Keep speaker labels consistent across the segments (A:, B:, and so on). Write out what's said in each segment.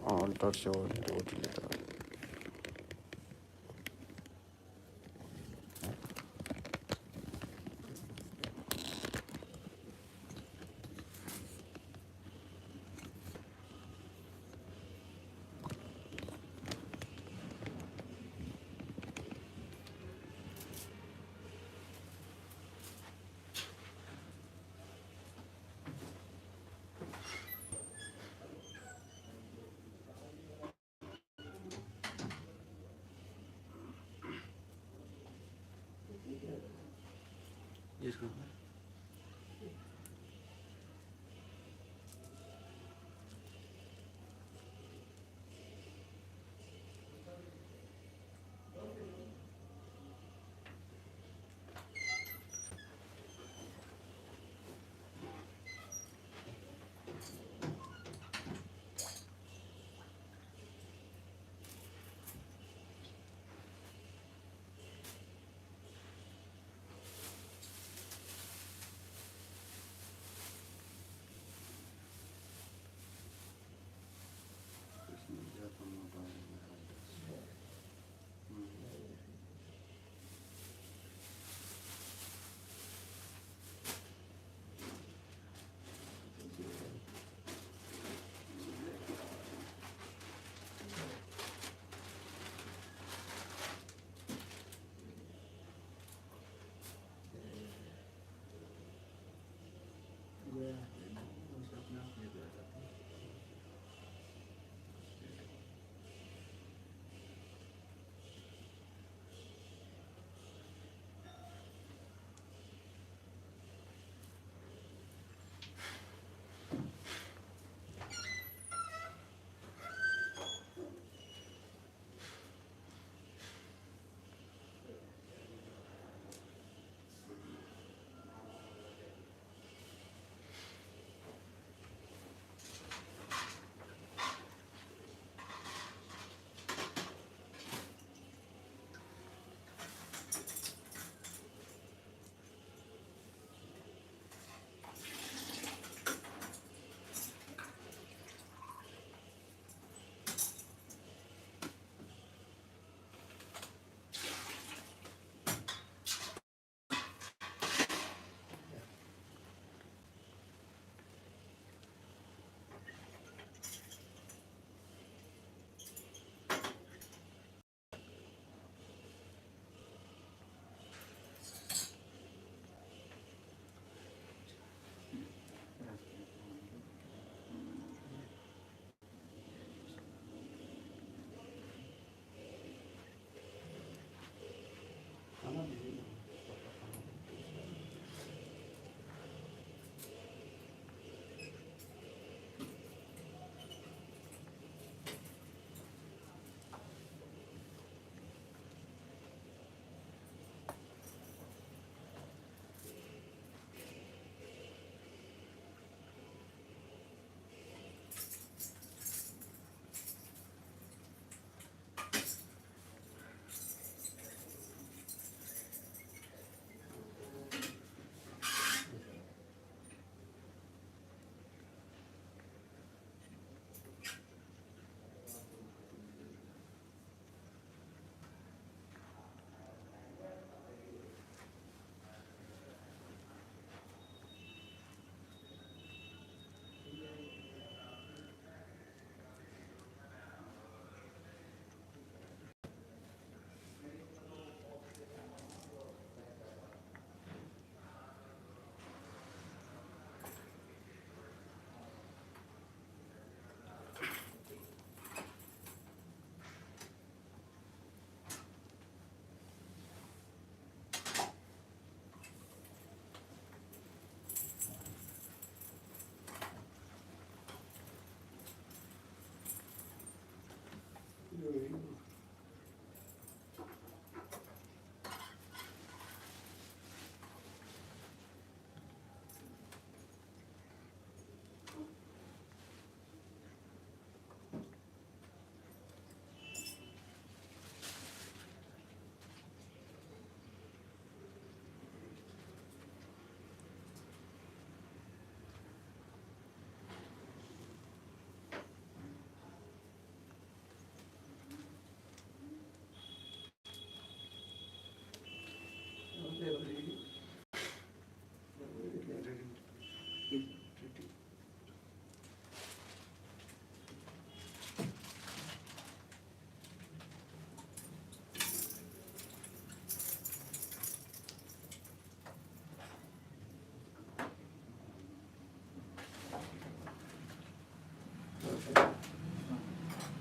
A: Alter show totally.
B: Yes,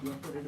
B: Chapter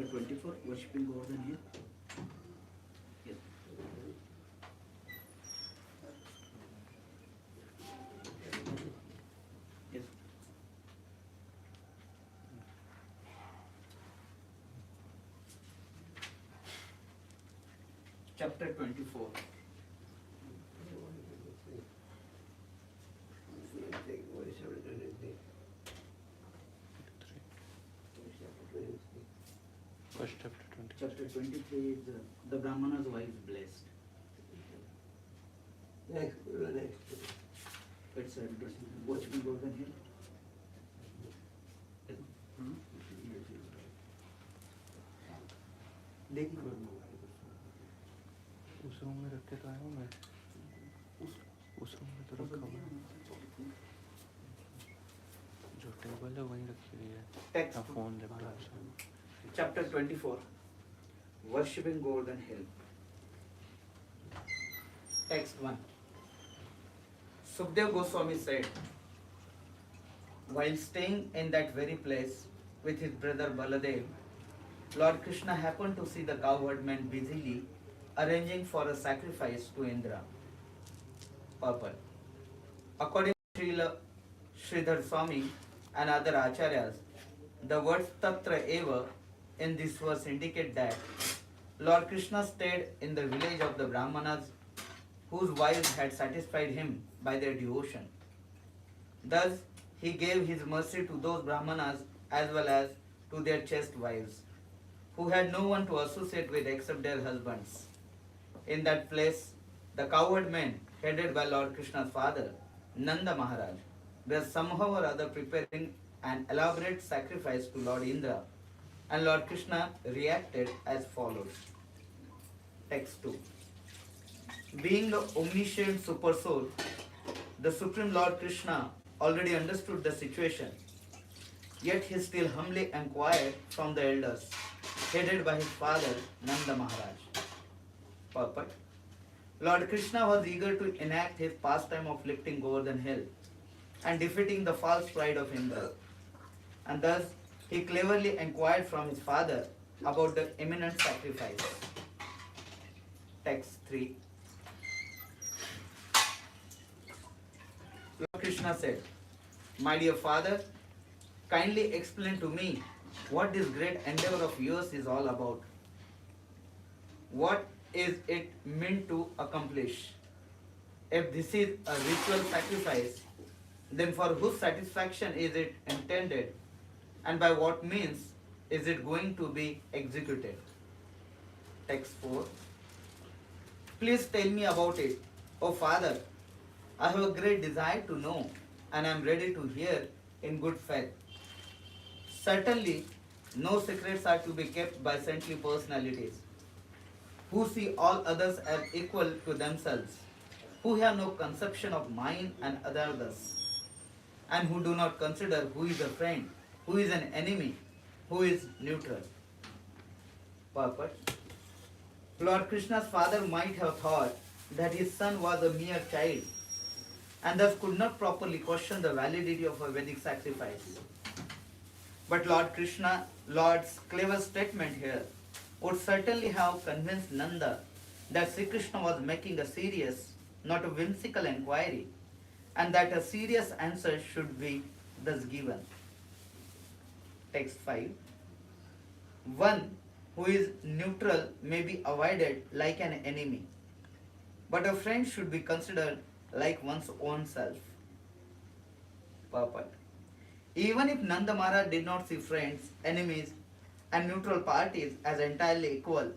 B: 24, worshipping God and Him. Yes. Yes. Chapter 24.
A: First chapter 20.
B: Chapter 23 is the Brahmana's wife blessed.
C: Next.
B: It's worshipping God and Him.
A: उस room में रख के तो आया हूँ मैं, उस रूम में तो रखा हुआ है, जो टेबल है वहीं रखी हुई है।
B: Text.
A: हाँ, फोन लैपटॉप सब।
B: Chapter 24, worshipping God and Him. Text 1. Sukdev Goswami said, while staying in that very place with his brother Baladev, Lord Krishna happened to see the cowherdmen busily arranging for a sacrifice to Indra. Purport. According to Srila Sridhar Swami and other acharyas, the words Tatra Eva in this verse indicate that Lord Krishna stayed in the village of the Brahmanas whose wives had satisfied him by their devotion. Thus, he gave his mercy to those Brahmanas as well as to their chaste wives, who had no one to associate with except their husbands. In that place, the cowherd men, headed by Lord Krishna's father, Nanda Maharaj, were somehow or other preparing an elaborate sacrifice to Lord Indra, and Lord Krishna reacted as follows. Text 2. Being the omniscient supersoul, the Supreme Lord Krishna already understood the situation, yet he still humbly inquired from the elders, headed by his father Nanda Maharaj. Purport. Lord Krishna was eager to enact his pastime of lifting Govardhan hill and defeating the false pride of Indra, and thus he cleverly inquired from his father about the imminent sacrifice. Text 3. Lord Krishna said, my dear father, kindly explain to me what this great endeavor of yours is all about. What is it meant to accomplish? If this is a ritual sacrifice, then for whose satisfaction is it intended, and by what means is it going to be executed? Text 4. Please tell me about it. Oh Father, I have a great desire to know, and I am ready to hear in good faith. Certainly, no secrets are to be kept by saintly personalities who see all others as equal to themselves, who have no conception of mine and others, and who do not consider who is a friend, who is an enemy, who is neutral. Purport. Lord Krishna's father might have thought that his son was a mere child and thus could not properly question the validity of a Vedic sacrifice. But Lord's clever statement here would certainly have convinced Nanda that Sri Krishna was making a serious, not a whimsical inquiry, and that a serious answer should be thus given. Text 5. One who is neutral may be avoided like an enemy, but a friend should be considered like one's own self. Purport. Even if Nanda Maharaj did not see friends, enemies, and neutral parties as entirely equal,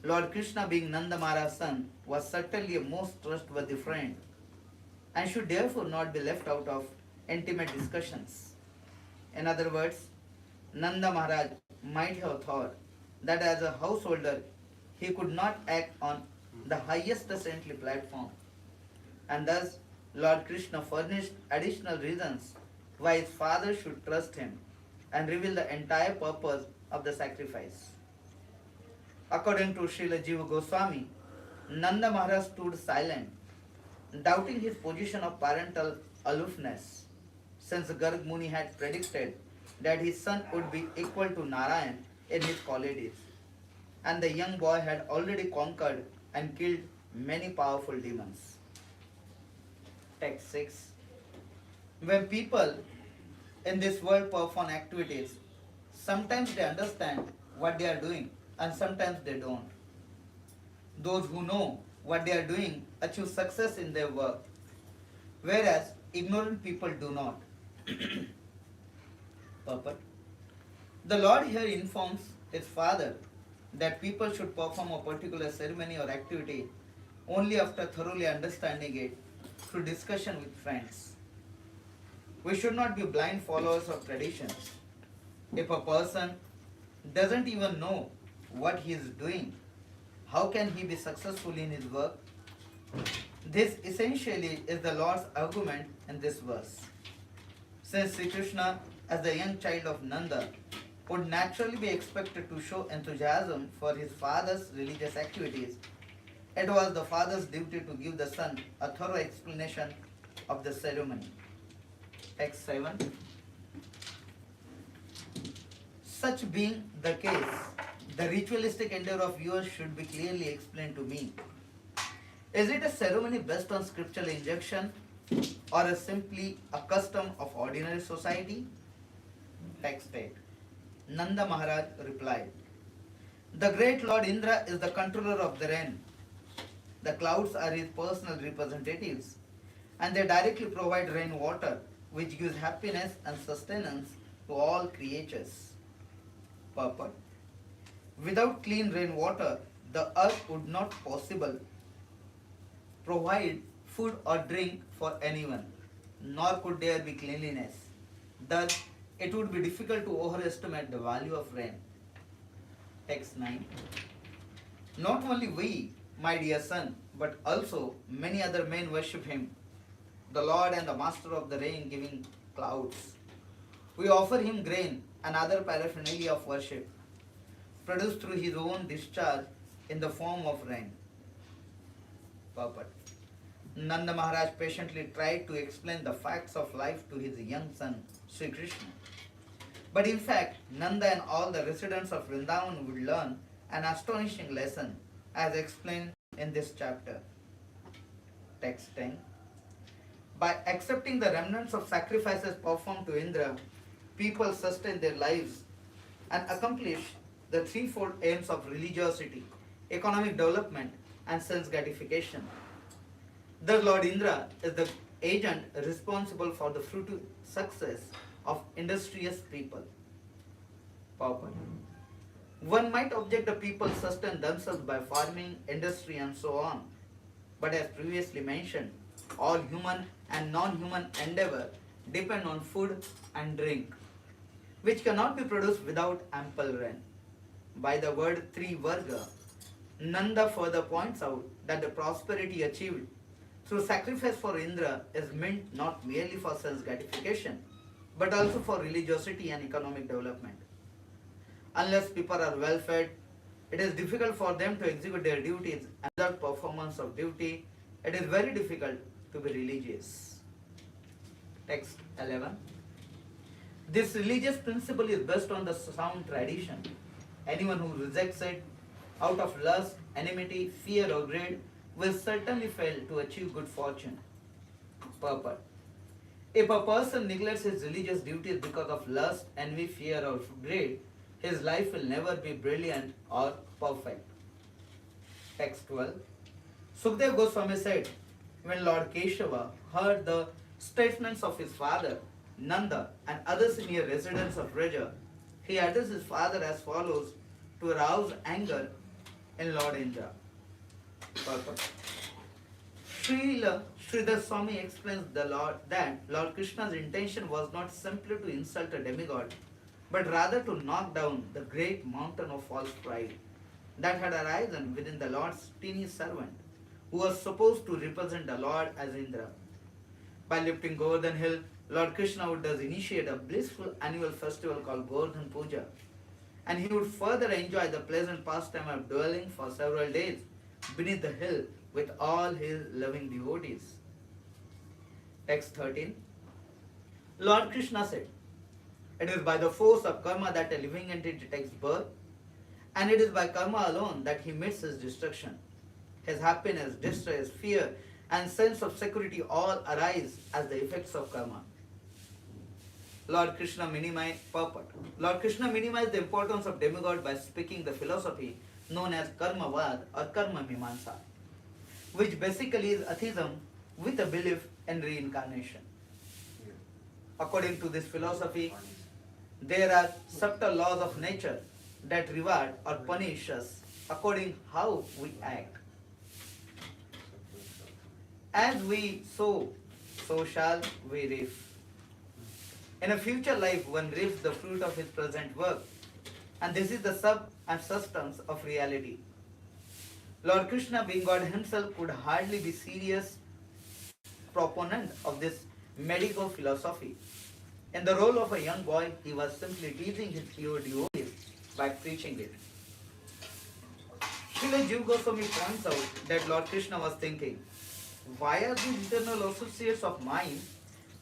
B: Lord Krishna, being Nanda Maharaj's son, was certainly a most trustworthy friend and should therefore not be left out of intimate discussions. In other words, Nanda Maharaj might have thought that as a householder he could not act on the highest saintly platform, and thus Lord Krishna furnished additional reasons why his father should trust him and reveal the entire purpose of the sacrifice. According to Srila Jiva Goswami, Nanda Maharaj stood silent, doubting his position of parental aloofness, since Garg Muni had predicted that his son would be equal to Narayan in his qualities, and the young boy had already conquered and killed many powerful demons. Text 6. When people in this world perform activities, sometimes they understand what they are doing and sometimes they don't. Those who know what they are doing achieve success in their work, whereas ignorant people do not. Purport. The Lord here informs his father that people should perform a particular ceremony or activity only after thoroughly understanding it through discussion with friends. We should not be blind followers of traditions. If a person doesn't even know what he is doing, how can he be successful in his work? This essentially is the Lord's argument in this verse. Since Sri Krishna, as the young child of Nanda, would naturally be expected to show enthusiasm for his father's religious activities, it was the father's duty to give the son a thorough explanation of the ceremony. Text 7. Such being the case, the ritualistic endeavor of yours should be clearly explained to me. Is it a ceremony based on scriptural injunction or simply a custom of ordinary society? Text 8. Nanda Maharaj replied, the great Lord Indra is the controller of the rain. The clouds are his personal representatives, and they directly provide rainwater, which gives happiness and sustenance to all creatures. Purport. Without clean rainwater, the earth would not possible provide food or drink for anyone, nor could there be cleanliness. Thus, it would be difficult to overestimate the value of rain. Text 9. Not only we, my dear son, but also many other men worship him, the Lord and the Master of the rain-giving clouds. We offer him grain and other paraphernalia of worship, produced through his own discharge in the form of rain. Purport. Nanda Maharaj patiently tried to explain the facts of life to his young son, Sri Krishna. But in fact, Nanda and all the residents of Vrindavan would learn an astonishing lesson as explained in this chapter. Text 10. By accepting the remnants of sacrifices performed to Indra, people sustain their lives and accomplish the threefold aims of religiosity, economic development, and sense gratification. The Lord Indra is the agent responsible for the fruitful success of industrious people. Purpose. One might object the people sustain themselves by farming, industry, and so on. But as previously mentioned, all human and non-human endeavor depend on food and drink, which cannot be produced without ample rain. By the word Trivarga, Nanda further points out that the prosperity achieved through sacrifice for Indra is meant not merely for sense gratification, but also for religiosity and economic development. Unless people are well fed, it is difficult for them to execute their duties, and without performance of duty, it is very difficult to be religious. Text 11. This religious principle is based on the sound tradition. Anyone who rejects it out of lust, enmity, fear, or greed will certainly fail to achieve good fortune. Purport. If a person neglects his religious duties because of lust, envy, fear, or greed, his life will never be brilliant or perfect. Text 12. Sukdev Goswami said, when Lord Keshava heard the statements of his father, Nanda, and other senior residents of Raja, he addressed his father as follows to arouse anger in Lord Indra. Purpose. Srila Sridhar Swami explains that Lord Krishna's intention was not simply to insult a demigod, but rather to knock down the great mountain of false pride that had arisen within the Lord's teeny servant, who was supposed to represent the Lord as Indra. By lifting Govardhan hill, Lord Krishna would thus initiate a blissful annual festival called Govardhan Puja, and he would further enjoy the pleasant pastime of dwelling for several days beneath the hill with all his loving devotees. Text 13. Lord Krishna said, it is by the force of karma that a living entity takes birth, and it is by karma alone that he meets his destruction. His happiness, distress, fear, and sense of security all arise as the effects of karma. Lord Krishna minimized the importance of demigod by speaking the philosophy known as Karmavad or Karma Mimamsa, which basically is atheism with a belief in reincarnation. According to this philosophy, there are subtle laws of nature that reward or punish us according how we act. As we sow, so shall we reap. In a future life, one reaps the fruit of his present work, and this is the sub and substance of reality. Lord Krishna, being God himself, could hardly be serious proponent of this medical philosophy. In the role of a young boy, he was simply teaching his pure devotees by preaching it. Srila Jiva Goswami points out that Lord Krishna was thinking, why are these eternal associates of mine,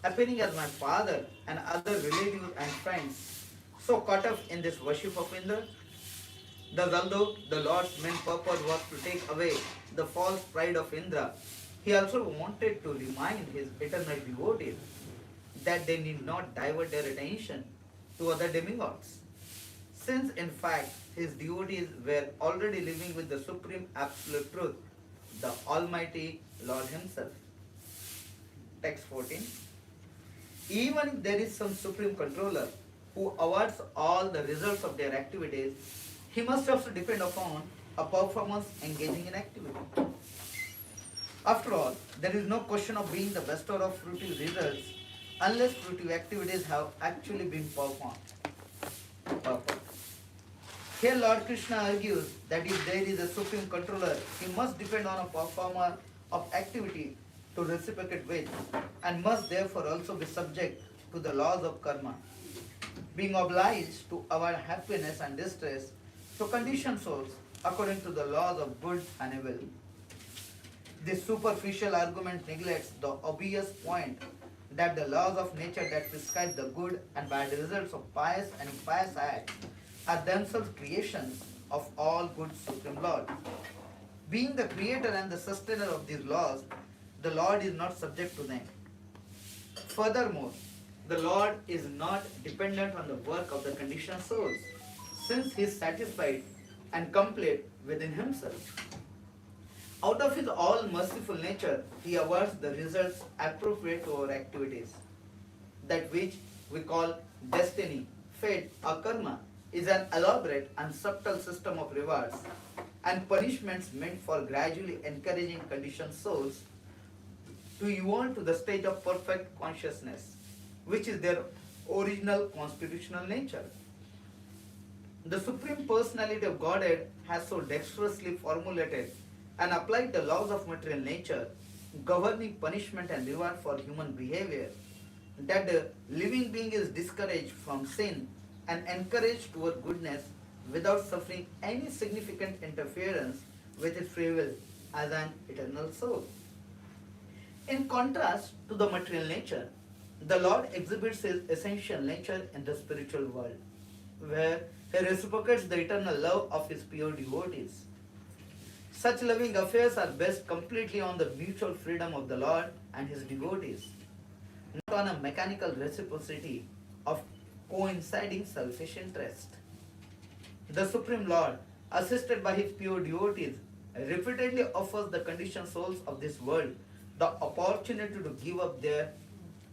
B: appearing as my father and other relatives and friends, so caught up in this worship of Indra? Thus, although the Lord's main purpose was to take away the false pride of Indra, he also wanted to remind his eternal devotees that they need not divert their attention to other demigods, since in fact his devotees were already living with the supreme absolute truth, the Almighty Lord himself. Text 14. Even if there is some supreme controller who awards all the results of their activities, he must also depend upon a performance engaging in activity. After all, there is no question of being the bestower of fruitive results unless fruitive activities have actually been performed. Here Lord Krishna argues that if there is a supreme controller, he must depend on a performer of activity to reciprocate with, and must therefore also be subject to the laws of karma, being obliged to avoid happiness and distress to conditioned souls according to the laws of good and evil. This superficial argument neglects the obvious point that the laws of nature that prescribe the good and bad results of pious and impious acts are themselves creations of all good Supreme Lord. Being the creator and the sustainer of these laws, the Lord is not subject to them. Furthermore, the Lord is not dependent on the work of the conditioned souls, since he is satisfied and complete within himself. Out of his all merciful nature, he awards the results appropriate to our activities. That which we call destiny, fate, or karma is an elaborate and subtle system of rewards and punishments meant for gradually encouraging conditioned souls to evolve to the stage of perfect consciousness, which is their original constitutional nature. The Supreme Personality of Godhead has so dexterously formulated and applied the laws of material nature, governing punishment and reward for human behavior, that the living being is discouraged from sin and encouraged toward goodness without suffering any significant interference with his free will as an eternal soul. In contrast to the material nature, the Lord exhibits his essential nature in the spiritual world, where he reciprocates the eternal love of his pure devotees. Such loving affairs are based completely on the mutual freedom of the Lord and his devotees, not on a mechanical reciprocity of coinciding selfish interest. The Supreme Lord, assisted by his pure devotees, repeatedly offers the conditioned souls of this world the opportunity to give up their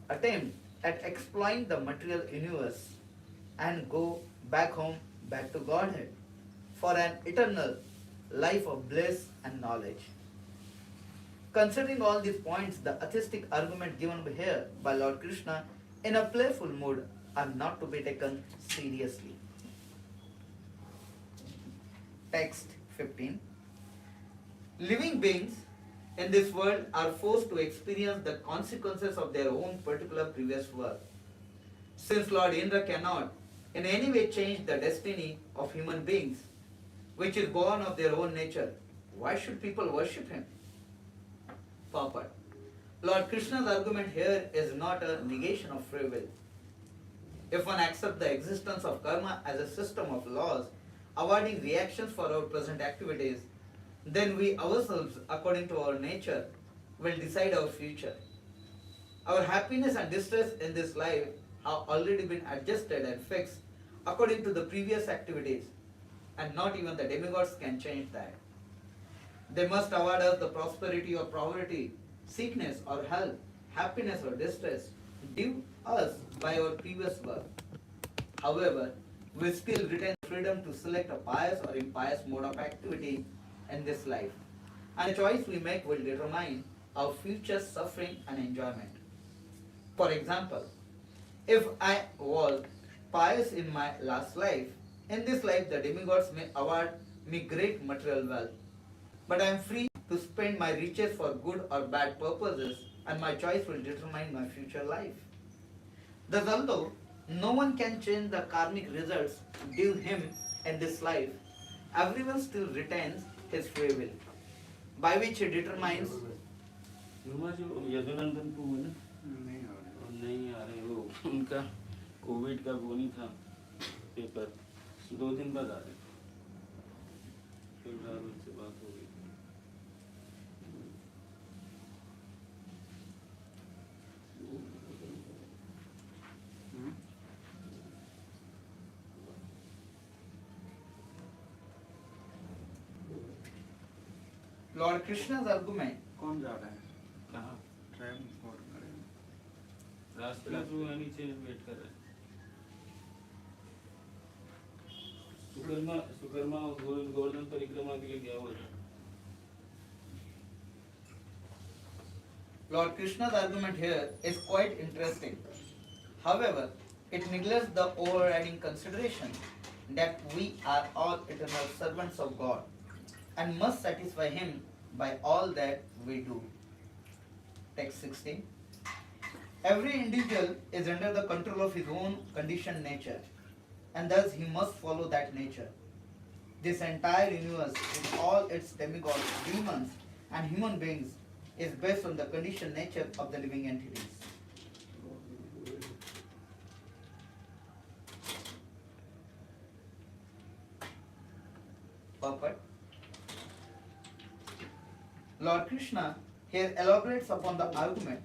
B: attempt at exploring the material universe and go back home, back to Godhead, for an eternal life of bliss and knowledge. Considering all these points, the atheistic argument given here by Lord Krishna in a playful mood are not to be taken seriously. Text 15. Living beings in this world are forced to experience the consequences of their own particular previous work. Since Lord Indra cannot in any way change the destiny of human beings, which is born of their own nature, why should people worship him? Purport. Lord Krishna's argument here is not a negation of free will. If one accepts the existence of karma as a system of laws awarding reactions for our present activities, then we ourselves, according to our nature, will decide our future. Our happiness and distress in this life have already been adjusted and fixed according to the previous activities, and not even the demigods can change that. They must award us the prosperity or poverty, sickness or health, happiness or distress due us by our previous work. However, we still retain freedom to select a pious or impious mode of activity in this life, and the choice we make will determine our future suffering and enjoyment. For example, if I was pious in my last life, in this life the demigods may award me great material wealth, but I am free to spend my riches for good or bad purposes, and my choice will determine my future life. Thus, although no one can change the karmic results due him in this life, everyone still retains his free will, by which he determines.
C: Yadunandan को है ना
A: नहीं आ रहे।
C: और नहीं आ रहे वो उनका कोविड का वो नहीं था पेपर 2 दिन बाद आ रहे फिर राहुल से बात हो गई
B: Lord Krishna's argument.
A: कौन जा रहा है?
C: कहाँ
A: ट्रांसपोर्ट करें।
C: रास्ते में तो नीचे वेट कर रहे सुकर्मा गोवर्धन परिक्रमा के लिए गया हुआ था
B: Lord Krishna's argument here is quite interesting. However, it neglects the overriding consideration that we are all eternal servants of God and must satisfy him by all that we do. Text 16. Every individual is under the control of his own conditioned nature, and thus he must follow that nature. This entire universe, with all its demigods, demons, and human beings, is based on the conditioned nature of the living entities. Purport. Lord Krishna here elaborates upon the argument.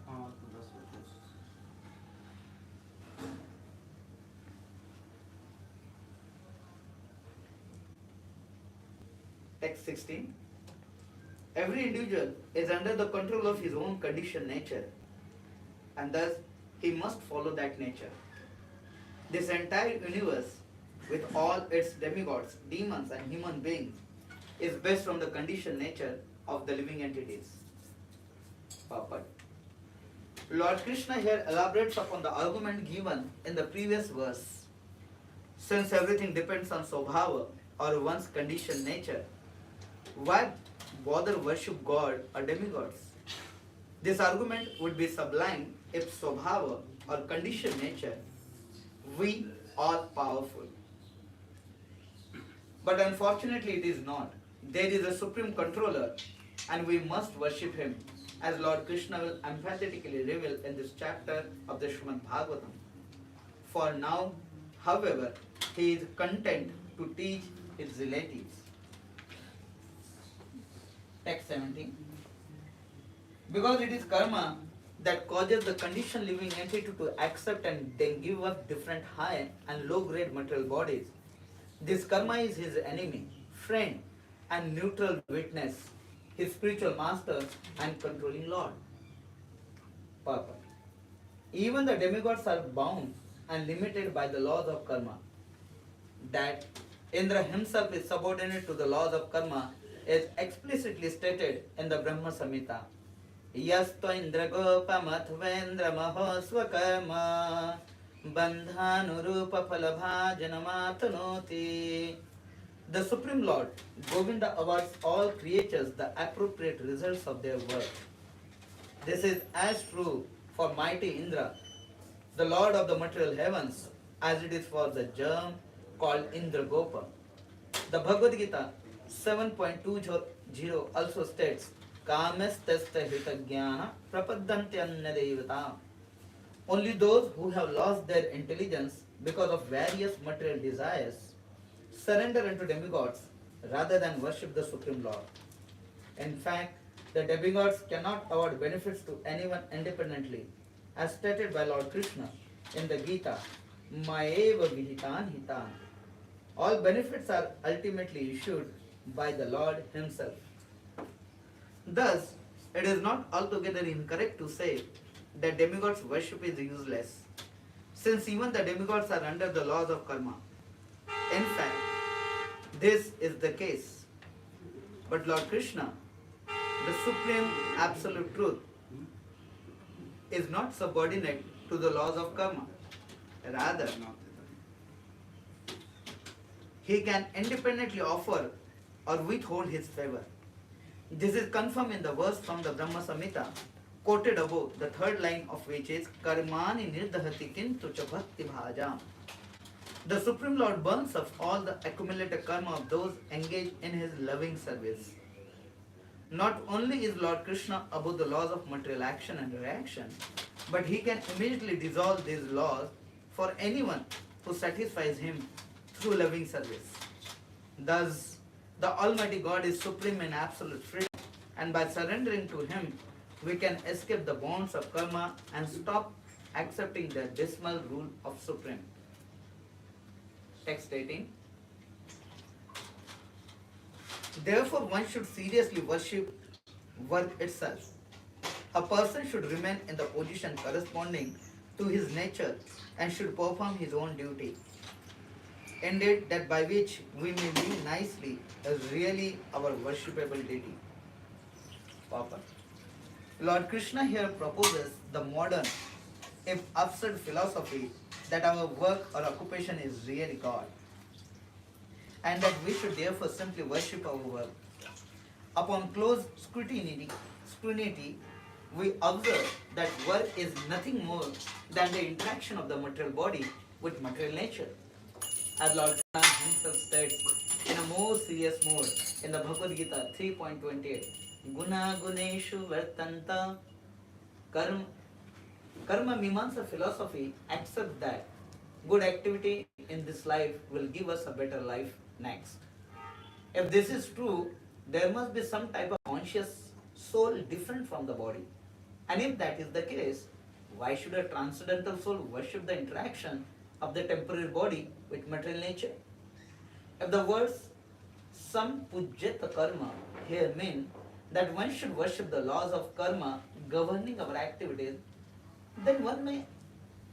A: हाँ तो 10 बजे
B: Text 16. Every individual is under the control of his own conditioned nature, and thus he must follow that nature. This entire universe, with all its demigods, demons, and human beings, is based on the conditioned nature of the living entities. Purport. Lord Krishna here elaborates upon the argument given in the previous verse. Since everything depends on Swabhava or one's conditioned nature, why bother worship God or demigods? This argument would be sublime if Swabhava or conditioned nature, we all powerful. But unfortunately it is not. There is a supreme controller and we must worship him, as Lord Krishna will emphatically reveal in this chapter of the Srimad Bhagavatam. For now, however, he is content to teach his relatives. Text 17. Because it is karma that causes the conditioned living entity to accept and then give up different high and low grade material bodies. This karma is his enemy, friend, and neutral witness, his spiritual master and controlling Lord. Purport. Even the demigods are bound and limited by the laws of karma. That Indra himself is subordinate to the laws of karma is explicitly stated in the Brahma Samhita. Yasto Indra Gopa Mathvendra Maho Swakarma Bandhanurupa Phalabhajanamatanoti. The Supreme Lord, Govinda, awards all creatures the appropriate results of their work. This is as true for mighty Indra, the Lord of the material heavens, as it is for the germ called Indra Gopa. The Bhagavad Gita 7.20 also states, Kamestasta Hritagnyana Prapaddantya Devata. Only those who have lost their intelligence because of various material desires surrender unto demigods rather than worship the Supreme Lord. In fact, the demigods cannot award benefits to anyone independently, as stated by Lord Krishna in the Gita, Maeva Vihitan Hitan. All benefits are ultimately issued by the Lord himself. Thus, it is not altogether incorrect to say that demigods' worship is useless, since even the demigods are under the laws of karma. In fact, this is the case. But Lord Krishna, the supreme absolute truth, is not subordinate to the laws of karma. Rather, he can independently offer or withhold his favor. This is confirmed in the verse from the Brahma Samhita, quoted above, the third line of which is Karmani nirdahati kintu cha bhakti bhajam. The Supreme Lord burns up all the accumulated karma of those engaged in his loving service. Not only is Lord Krishna above the laws of material action and reaction, but he can immediately dissolve these laws for anyone who satisfies him through loving service. Thus, the Almighty God is supreme in absolute freedom, and by surrendering to him, we can escape the bonds of karma and stop accepting the dismal rule of Supreme. Text 18. Therefore, one should seriously worship work itself. A person should remain in the position corresponding to his nature and should perform his own duty. Indeed, that by which we may live nicely is really our worshipable deity. Papa. Lord Krishna here proposes the modern, if absurd philosophy that our work or occupation is really God, and that we should therefore simply worship our work. Upon close scrutiny, we observe that work is nothing more than the interaction of the material body with material nature. As Lord Krishna himself states in a more serious mode in the Bhagavad Gita 3.28, Guna Guneshu Vartanta Karma Mimamsa philosophy accepts that good activity in this life will give us a better life next. If this is true, there must be some type of conscious soul different from the body. And if that is the case, why should a transcendental soul worship the interaction of the temporary body with material nature? If the verse Some pujyata karma here mean that one should worship the laws of karma governing our activities. Then one may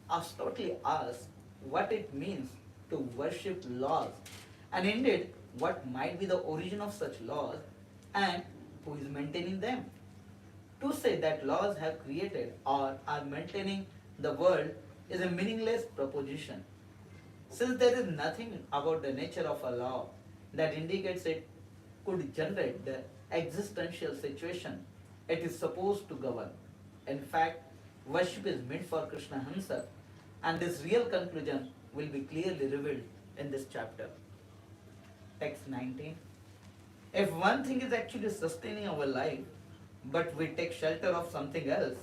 B: astutely ask what it means to worship laws, and indeed what might be the origin of such laws and who is maintaining them. To say that laws have created or are maintaining the world is a meaningless proposition, since there is nothing about the nature of a law that indicates it could generate the existential situation it is supposed to govern. In fact, worship is meant for Krishna himself, and this real conclusion will be clearly revealed in this chapter. Text 19. If one thing is actually sustaining our life, but we take shelter of something else,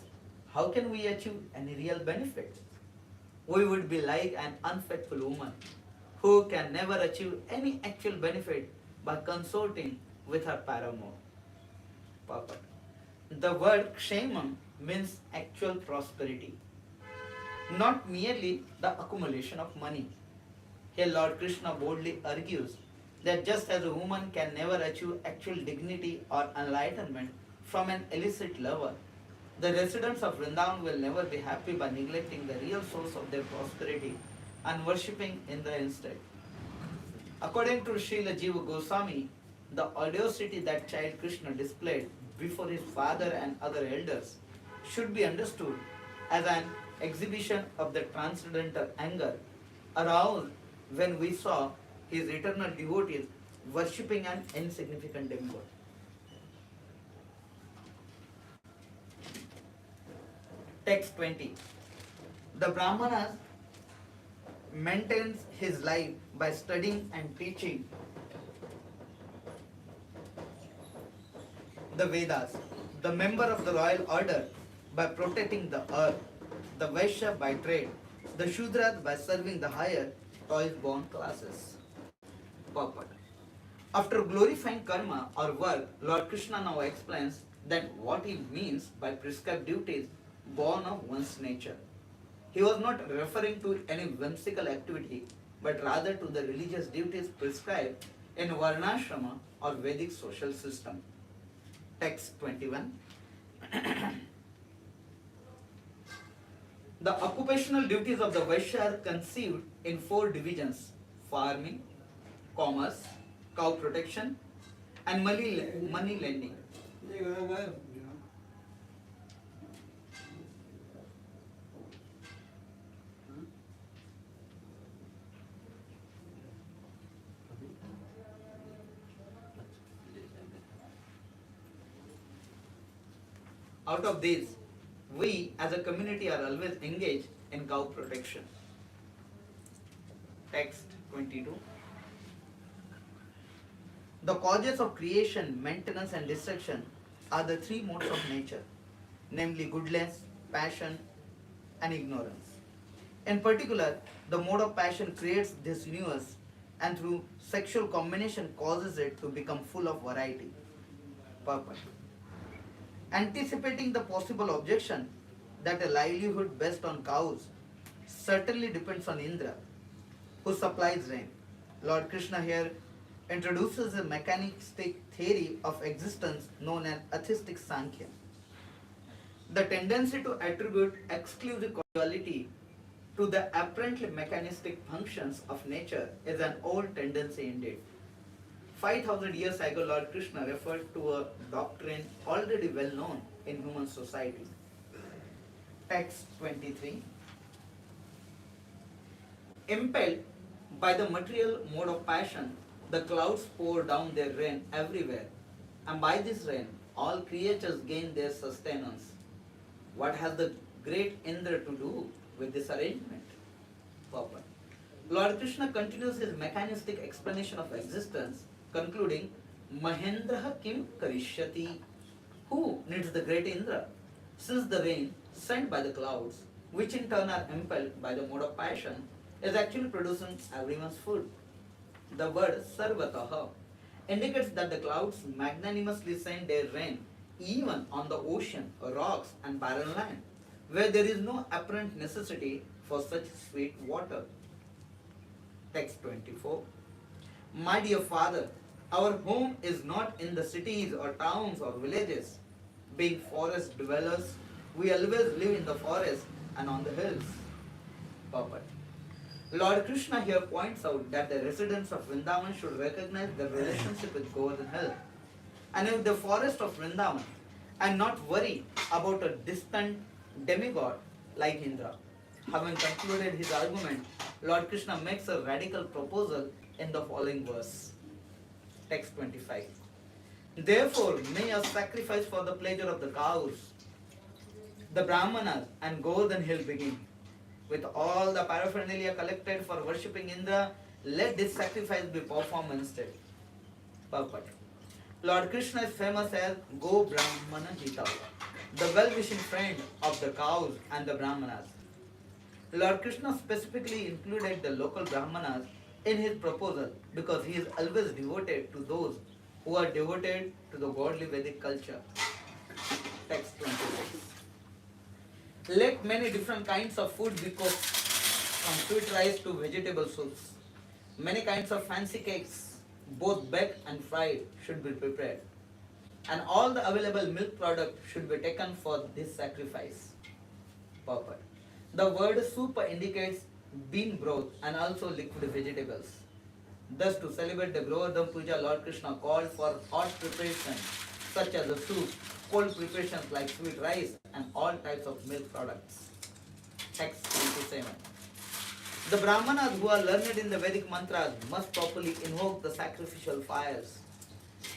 B: how can we achieve any real benefit? We would be like an unfaithful woman who can never achieve any actual benefit by consorting with her paramour. Purport. The word kshemam means actual prosperity, not merely the accumulation of money. Here Lord Krishna boldly argues that just as a woman can never achieve actual dignity or enlightenment from an illicit lover, the residents of Vrindavan will never be happy by neglecting the real source of their prosperity and worshipping Indra instead. According to Srila Jiva Goswami, the audacity that child Krishna displayed before his father and other elders should be understood as an exhibition of the transcendental anger aroused when we saw his eternal devotees worshipping an insignificant demigod. Text 20. The Brahmanas maintains his life by studying and teaching the Vedas, the member of the royal order by protecting the earth, the Vaishya by trade, the Shudras by serving the higher toil-born classes. Purport. After glorifying karma or work, Lord Krishna now explains that what he means by prescribed duties born of one's nature. He was not referring to any whimsical activity, but rather to the religious duties prescribed in Varnashrama or Vedic social system. Text 21. The occupational duties of the Vaishya are conceived in 4 divisions: farming, commerce, cow protection, and money lending. Out of these, we as a community are always engaged in cow protection. Text 22. The causes of creation, maintenance, and destruction are the 3 modes of nature, namely goodness, passion, and ignorance. In particular, the mode of passion creates this universe and through sexual combination causes it to become full of variety. Purpose. Anticipating the possible objection that a livelihood based on cows certainly depends on Indra, who supplies rain, Lord Krishna here introduces a mechanistic theory of existence known as atheistic Sankhya. The tendency to attribute exclusive causality to the apparently mechanistic functions of nature is an old tendency indeed. 5,000 years ago, Lord Krishna referred to a doctrine already well known in human society. Text 23. Impelled by the material mode of passion, the clouds pour down their rain everywhere, and by this rain, all creatures gain their sustenance. What has the great Indra to do with this arrangement? Purport. Lord Krishna continues his mechanistic explanation of existence, concluding, Mahendraha kim karishyati? Who needs the great Indra? Since the rain sent by the clouds, which in turn are impelled by the mode of passion, is actually producing everyone's food. The word sarvataha indicates that the clouds magnanimously send their rain even on the ocean, rocks, and barren land, where there is no apparent necessity for such sweet water. Text 24. My dear father, Our home is not in the cities or towns or villages. Being forest dwellers, we always live in the forest and on the hills. Purport. Lord Krishna here points out that the residents of Vrindavan should recognize their relationship with Govardhan Hill and with the forest of Vrindavan and not worry about a distant demigod like Indra. Having concluded his argument, Lord Krishna makes a radical proposal in the following verse. Text 25. Therefore, may a sacrifice for the pleasure of the cows, the Brahmanas, and Govardhan Hill begin. With all the paraphernalia collected for worshipping Indra, let this sacrifice be performed instead. Purport. Lord Krishna is famous as Go Brahmana Hitava, the well-wishing friend of the cows and the Brahmanas. Lord Krishna specifically included the local Brahmanas in his proposal because he is always devoted to those who are devoted to the godly Vedic culture. Text 26. Let many different kinds of food be cooked, from sweet rice to vegetable soups. Many kinds of fancy cakes, both baked and fried, should be prepared. And all the available milk product should be taken for this sacrifice. Purport. The word soup indicates bean broth and also liquid vegetables. Thus, to celebrate the Govardhan Puja, Lord Krishna called for hot preparations such as the soup, cold preparations like sweet rice, and all types of milk products. Text 27. The Brahmanas who are learned in the Vedic mantras must properly invoke the sacrificial fires.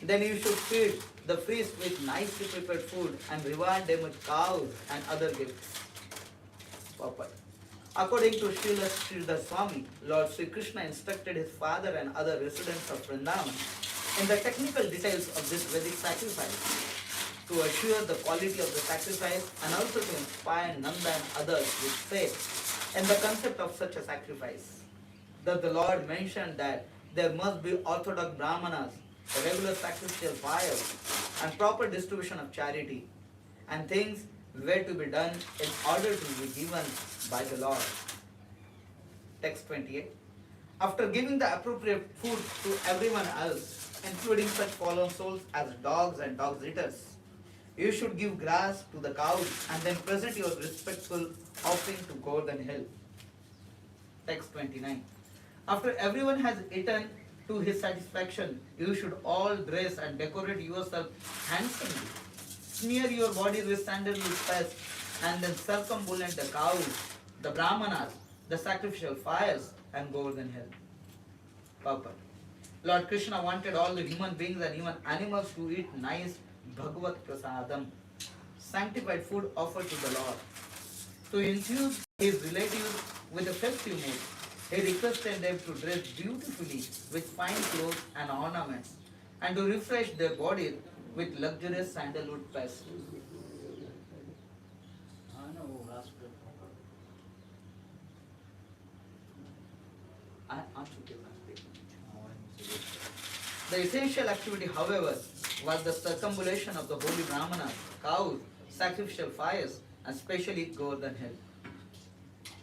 B: Then you should feed the priest with nicely prepared food and reward them with cows and other gifts. Purport. According to Srila Sridhar Swami, Lord Sri Krishna instructed his father and other residents of Vrindavan in the technical details of this Vedic sacrifice to assure the quality of the sacrifice and also to inspire Nanda and others with faith in the concept of such a sacrifice. Thus the Lord mentioned that there must be orthodox brahmanas, regular sacrificial fires, and proper distribution of charity, and things were to be done in order to be given by the Lord. Text 28. After giving the appropriate food to everyone else, including such fallen souls as dogs and dog eaters, you should give grass to the cows and then present your respectful offering to Govardhan Hill. Text 29. After everyone has eaten to his satisfaction, you should all dress and decorate yourself handsomely. Smear your bodies with sandalwood paste and then circumambulate the cows, the brahmanas, the sacrificial fires, and Govardhan Hill. Purport. Lord Krishna wanted all the human beings and even animals to eat nice Bhagavad Prasadam, sanctified food offered to the Lord. To infuse his relatives with a festive mood, he requested them to dress beautifully with fine clothes and ornaments, and to refresh their bodies with luxurious sandalwood paste. The essential activity, however, was the circumambulation of the holy brahmanas, cows, sacrificial fires, and especially Govardhan Hill.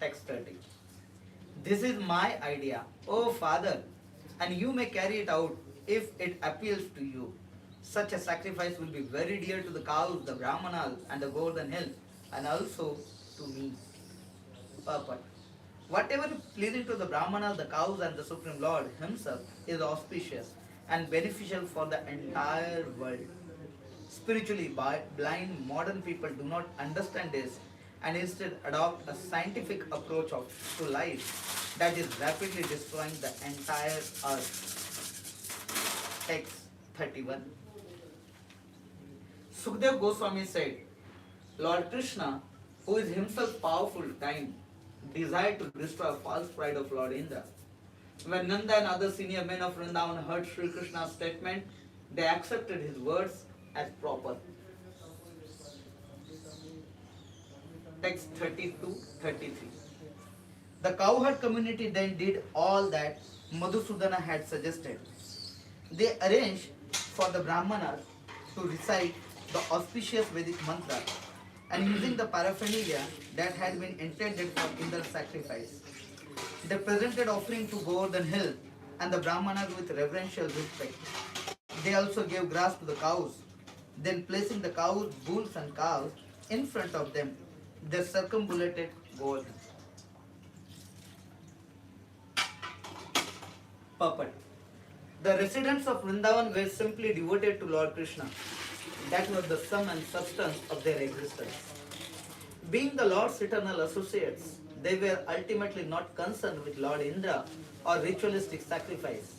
B: Text 30. This is my idea, O Father, and you may carry it out if it appeals to you. Such a sacrifice will be very dear to the cows, the brahmanas, and the Govardhan Hill, and also to me. Purport. Whatever is pleasing to the brahmanas, the cows, and the Supreme Lord himself is auspicious and beneficial for the entire world. Spiritually blind modern people do not understand this and instead adopt a scientific approach to life that is rapidly destroying the entire earth. Text 31. Sukdev Goswami said, Lord Krishna, who is himself powerful time, desired to destroy false pride of Lord Indra. When Nanda and other senior men of Vrindavan heard Sri Krishna's statement, they accepted his words as proper. Text 32-33. The cowherd community then did all that Madhusudana had suggested. They arranged for the Brahmanas to recite the auspicious Vedic mantra and using the paraphernalia that had been intended for Indra's sacrifice. They presented offering to Govardhan Hill and the Brahmanas with reverential respect. They also gave grass to the cows. Then, placing the cows, bulls, and calves in front of them, they circumambulated Govardhan. Puppet. The residents of Vrindavan were simply devoted to Lord Krishna. That was the sum and substance of their existence. Being the Lord's eternal associates, they were ultimately not concerned with Lord Indra or ritualistic sacrifice.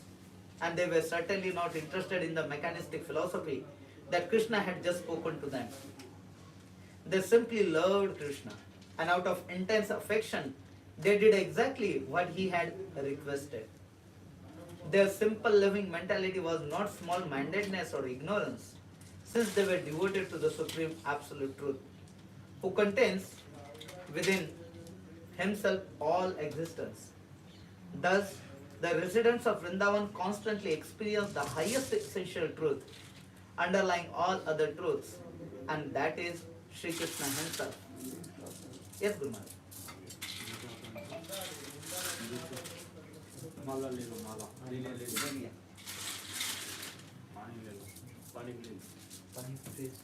B: And they were certainly not interested in the mechanistic philosophy that Krishna had just spoken to them. They simply loved Krishna, and out of intense affection, they did exactly what he had requested. Their simple living mentality was not small mindedness or ignorance, since they were devoted to the Supreme Absolute Truth, who contains within himself all existence. Thus, the residents of Vrindavan constantly experience the highest essential truth, underlying all other truths, and that is Sri Krishna himself. Yes, Guru Maharaj.
C: माला ले लो माला ले ले ले
B: बोलिए।
C: पानी ले लो पानी ले लो
B: पानी please.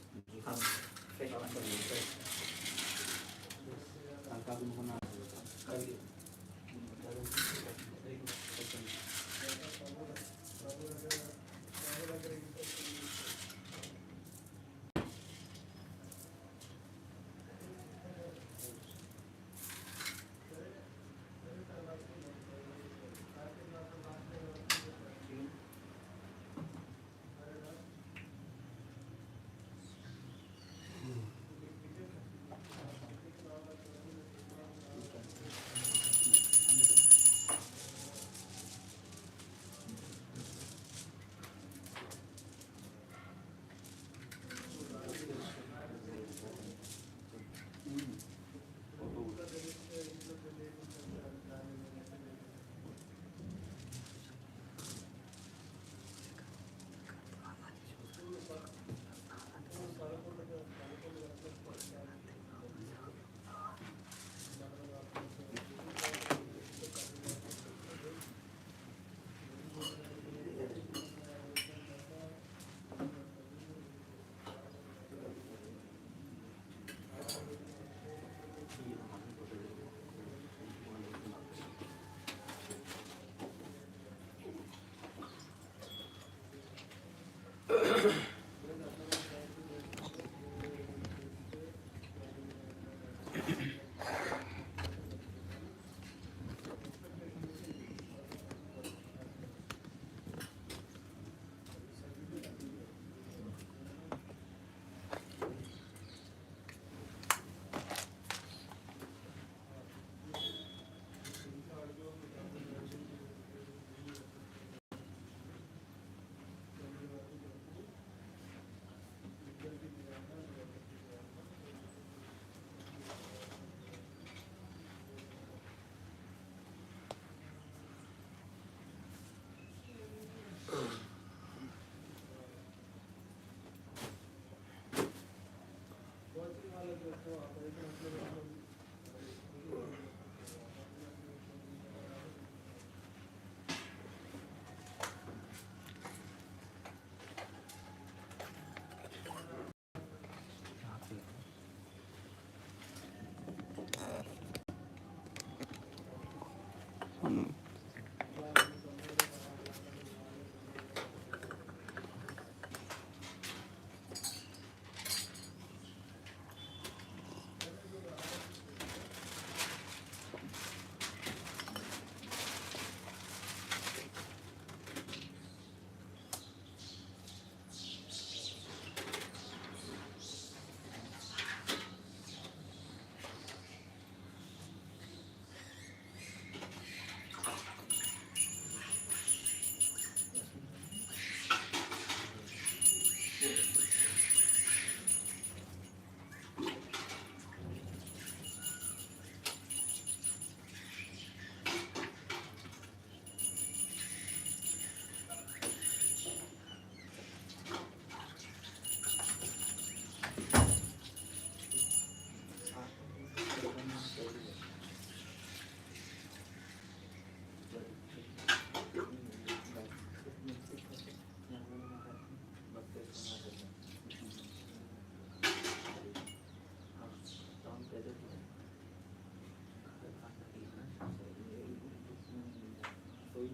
B: हाँ, fresh पानी।
C: काका तुमको ना
B: करिए।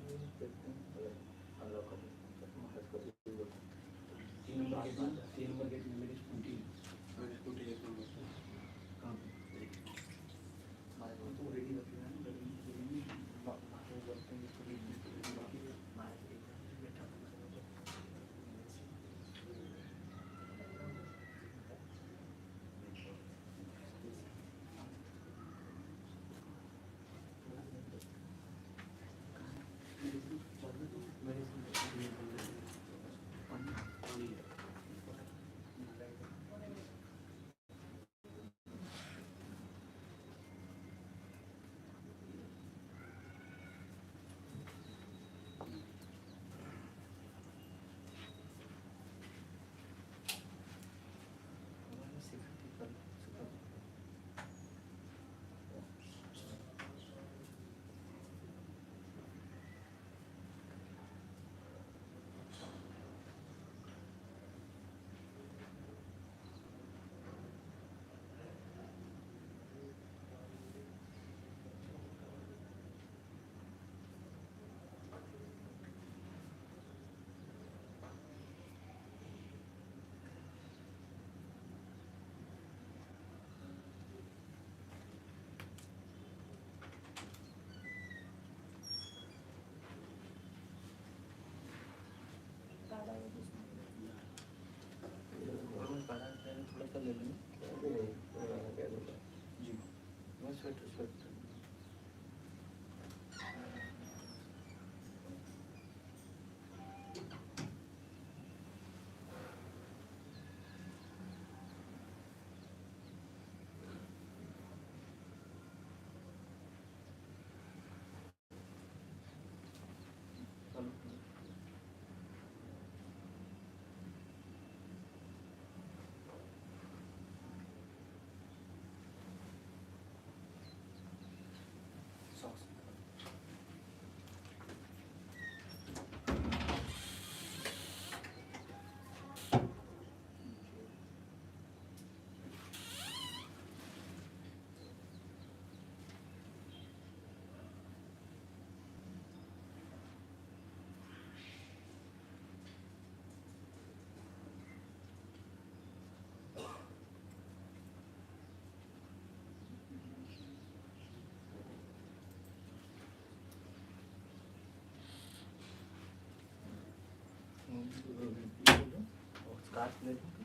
C: तीन नंबर गेट में मेरी स्कूटी है। मेरी स्कूटी एक नंबर पे।
B: कहाँ पे?
C: तो रेडी रखी है ना,
B: थोड़ा सा ले लेंगे जी। मैं स्वेटर स्वेटर सॉक्स स्कार्फ ले लूँ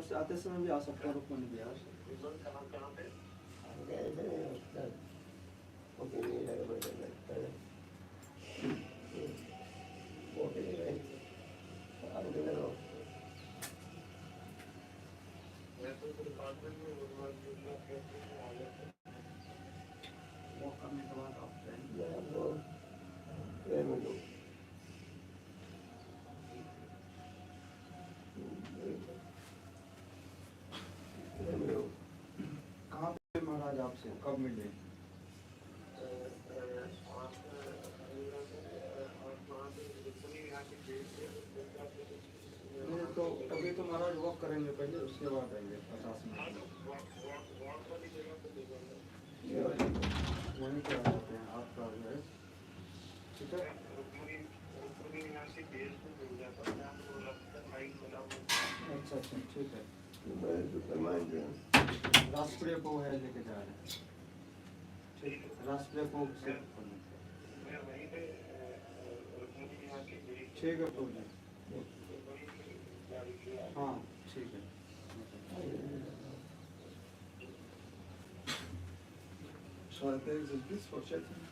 A: से आते समय भी आ सकता है, रुकमणी बिहार से। वॉक करने के बाद आप कहाँ पे महाराज आपसे कब मिले? नहीं तो अभी तो महाराज वॉक करेंगे पहले, उसके बाद आएंगे 50 मिनट। वहीं पे आ जाते हैं आपका एड्रेस, ठीक है? अच्छा अच्छा ठीक है। राष्ट्रीय को है लेके जा रहे हैं, ठीक है? राष्ट्रीय को से ठीक है प्रभु जी। हाँ ठीक है। So there is this for checking.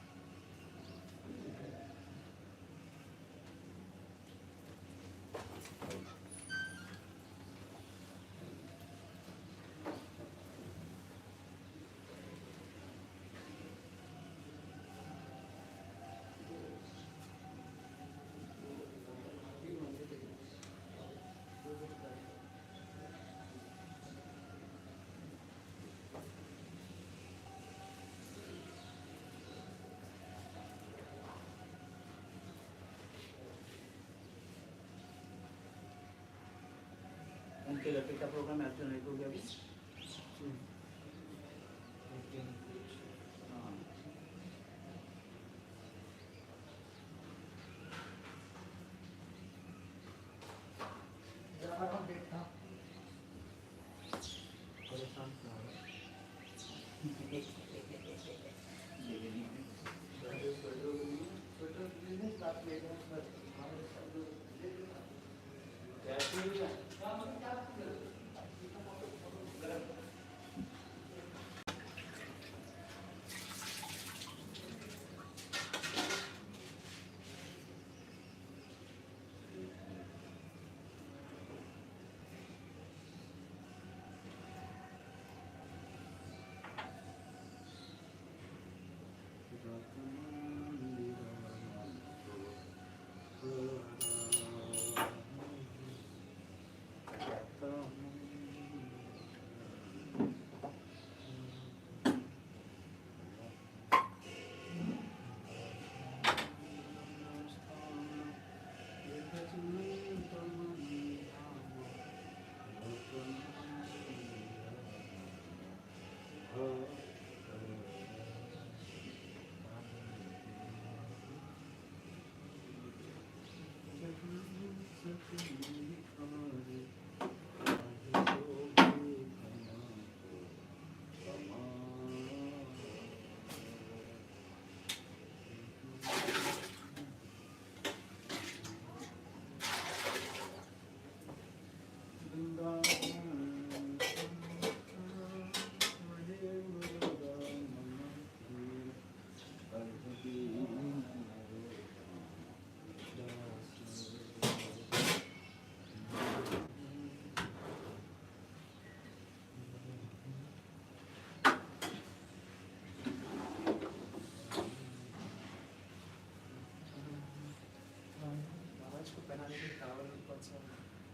B: उनके लड़के का प्रोग्राम एक्चुअली नहीं हो गया अभी। हाँ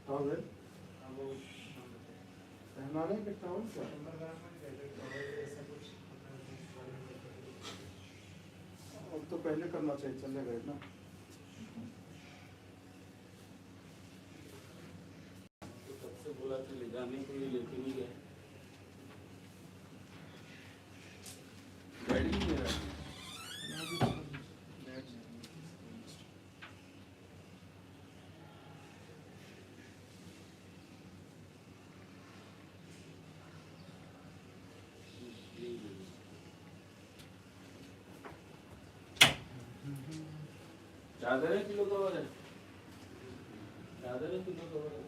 A: टॉवल पहनाने के टॉवल क्या? अब तो पहले करना चाहिए, चले गए ना।
C: तब से बोला था ले जाने के लिए, लेके नहीं गए। गाड़ी नहीं मेरा चादर है किलो कवर है, चादर है किलो कवर है।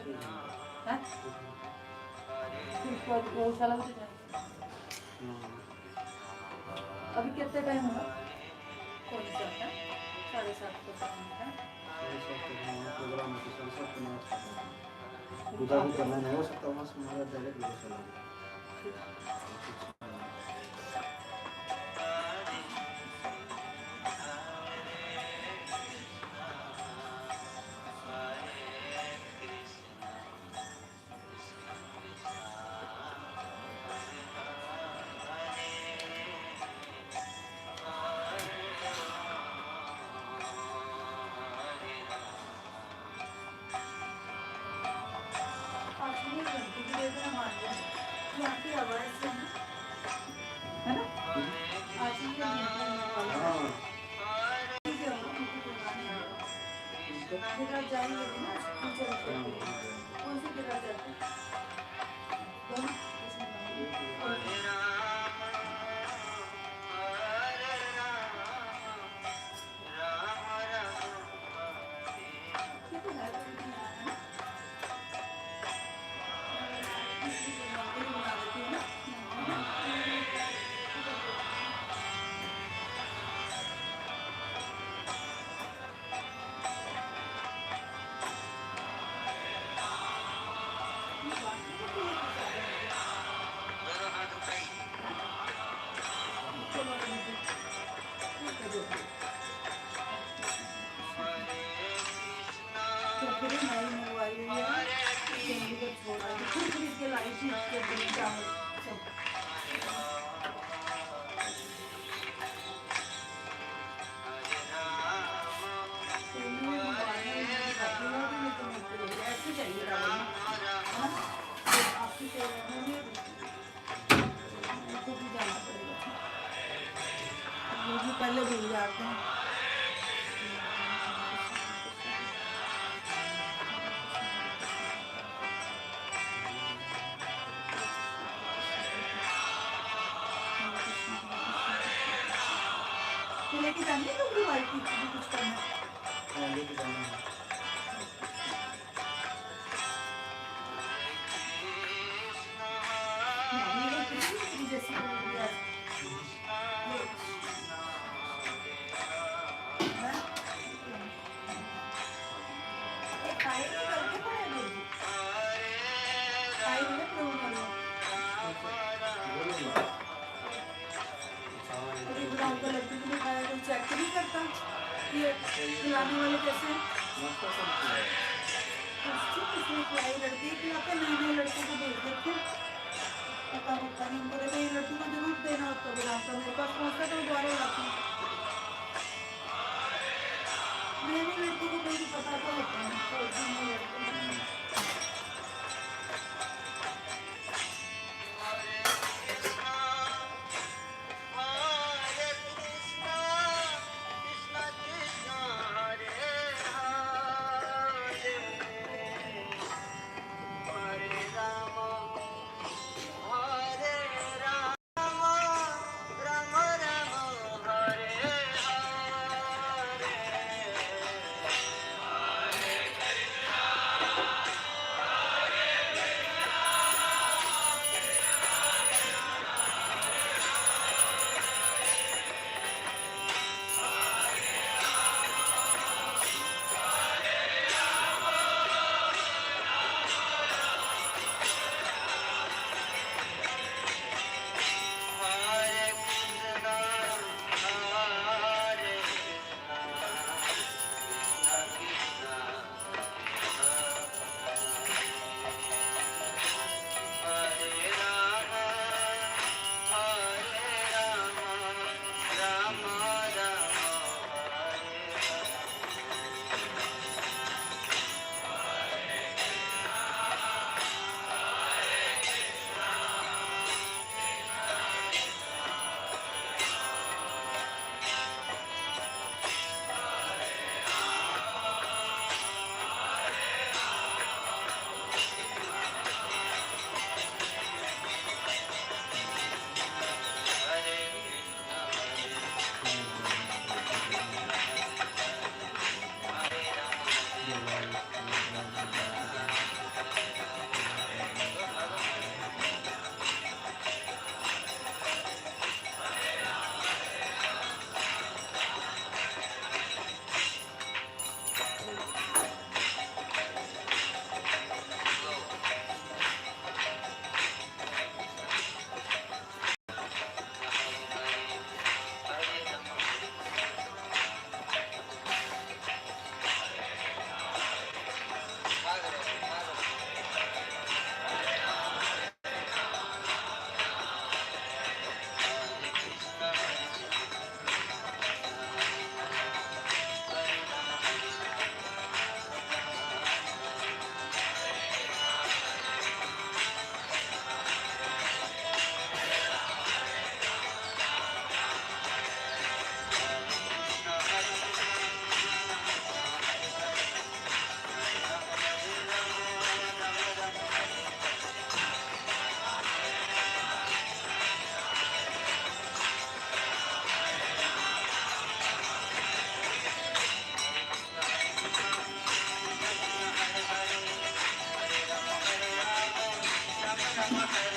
D: हैं? फिर उसके बाद गौशाला में जाए। अभी कितने टाइम हुआ? कौन सा है? 7:30 को टाइम है।
A: प्रोग्राम है तो 7:30 को नाच पूजा भी करना नहीं हो सकता वहाँ से हमारा डायरेक्ट गौशाला।
D: आपकी आवाज़ से है ना? आज ही के जगह जाएंगे ना, कौन सी जगह जाते हैं? पहले भूल जाते हैं। तो लेके जाएंगे तो भी बाल्टी कुछ करना है।
A: लेके जाना है।
D: जैसे चेक नहीं करता कि खिलाने वाले कैसे हैं। लड़की खिलाते नए नए लड़कों को भेज देते पता होता नहीं उनको। देखो ये लड़की को जरूर देना होता है मेरे पास पहुँचता तो दोबारा लाती हूँ। नए नए लड़कों को कोई पता तो होता है।
B: Rama